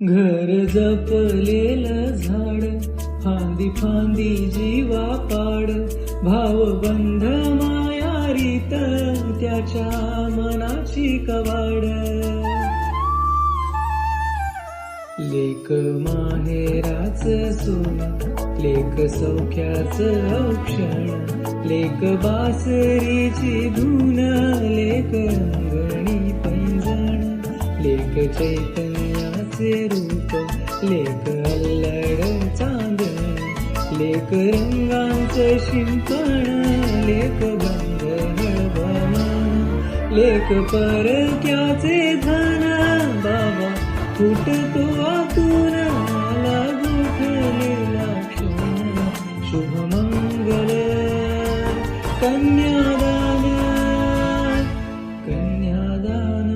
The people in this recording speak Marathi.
घर जपलेलं झाड, फांदी फांदी जीवा पाड, भावबंध मायारीत त्याच्या मनाची कवाड. लेक माहेराच सोन, लेक सौख्याचं औक्षण, लेक बासरीची धून, लेक अंगणी पैंजण, लेक चैतन्याचे रूप, लेक अल्लड चांदण, लेक रंगांचं शिंपण, लेक गंध हळवण, लेक परक्याचे धन, बाबा फुटतो आतून आला गोठलेला क्षण. शुभमंगल कन्यादान, कन्यादान.